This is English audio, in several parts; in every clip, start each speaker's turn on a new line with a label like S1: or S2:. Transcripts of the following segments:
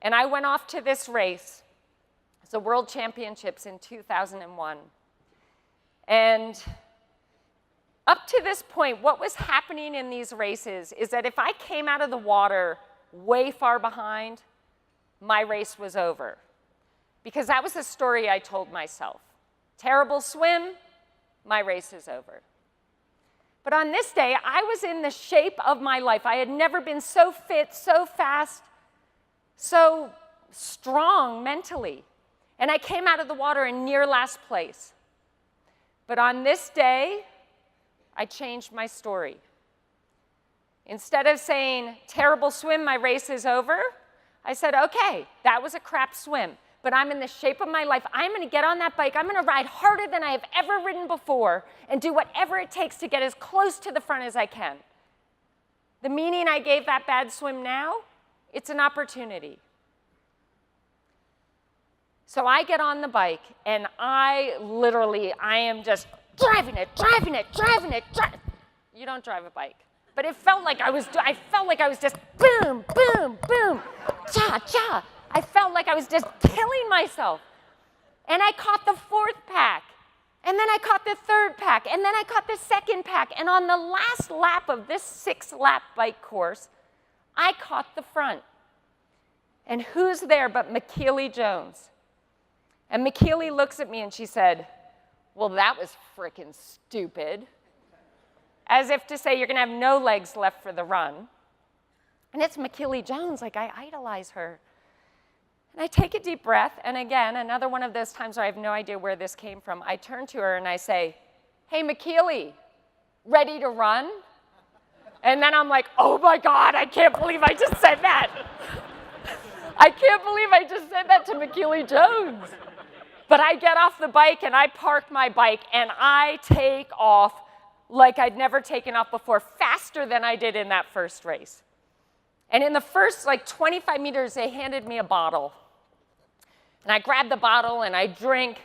S1: And I went off to this race, the World Championships in 2001. And up to this point, what was happening in these races is that if I came out of the water way far behind, my race was over. Because that was the story I told myself. Terrible swim, my race is over. But on this day, I was in the shape of my life. I had never been so fit, so fast, so strong mentally. And I came out of the water in near last place. But on this day, I changed my story. Instead of saying, terrible swim, my race is over, I said, okay, that was a crap swim, but I'm in the shape of my life. I'm going to get on that bike. I'm going to ride harder than I have ever ridden before and do whatever it takes to get as close to the front as I can. The meaning I gave that bad swim now, it's an opportunity. So I get on the bike, and I am just driving it. You don't drive a bike. But it felt like I felt like I was just boom, boom, boom, cha, cha. I felt like I was just killing myself. And I caught the fourth pack. And then I caught the third pack. And then I caught the second pack. And on the last lap of this 6-lap bike course, I caught the front. And who's there but McKeely Jones? And McKeely looks at me and she said, well, that was frickin' stupid. As if to say, you're going to have no legs left for the run. And it's McKeely Jones, like I idolize her. And I take a deep breath, and again, another one of those times where I have no idea where this came from. I turn to her and I say, hey, McKeely, ready to run? And then I'm like, oh my God, I can't believe I just said that. I can't believe I just said that to McKeely Jones. But I get off the bike and I park my bike and I take off like I'd never taken off before, faster than I did in that first race. And in the first 25 meters, they handed me a bottle. And I grab the bottle and I drink.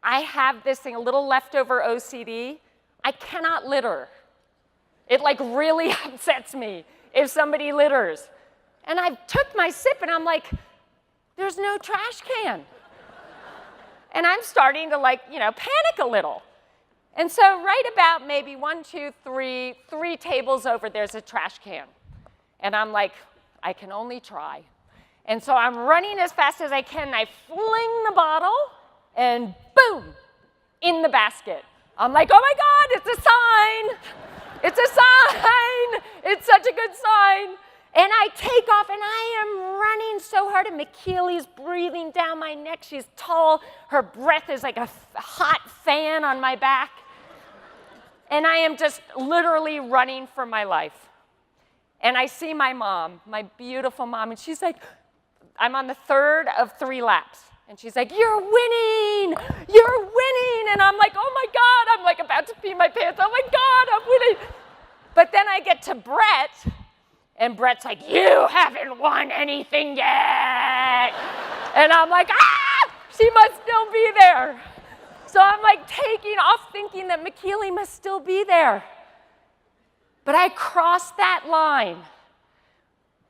S1: I have this thing, a little leftover OCD. I cannot litter. It really upsets me if somebody litters. And I took my sip and I'm like, there's no trash can. And I'm starting to panic a little. And so right about maybe 1, 2, 3 tables over, there's a trash can. And I'm like, I can only try. And so I'm running as fast as I can, and I fling the bottle, and boom, in the basket. I'm like, oh my God, it's a sign. It's a sign. It's such a good sign. And I take off, and I am running so hard, and McKeely's breathing down my neck. She's tall. Her breath is like a hot fan on my back. And I am just literally running for my life. And I see my mom, my beautiful mom, and she's like, I'm on the third of 3 laps. And she's like, you're winning! You're winning! And I'm like, oh my God, I'm about to pee my pants. Oh my God, I'm winning! But then I get to Brett, and Brett's like, you haven't won anything yet! And I'm like, ah! She must still be there. So I'm taking off thinking that McKeely must still be there. But I crossed that line,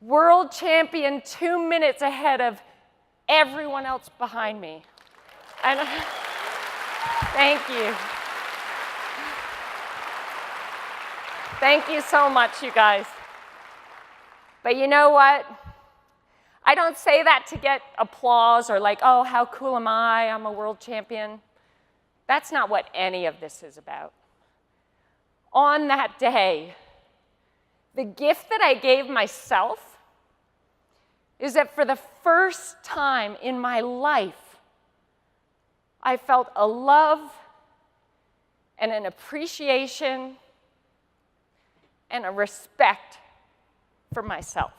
S1: world champion 2 minutes ahead of everyone else behind me. And thank you. Thank you so much, you guys. But you know what? I don't say that to get applause or oh, how cool am I? I'm a world champion. That's not what any of this is about. On that day, the gift that I gave myself is that for the first time in my life, I felt a love and an appreciation and a respect for myself.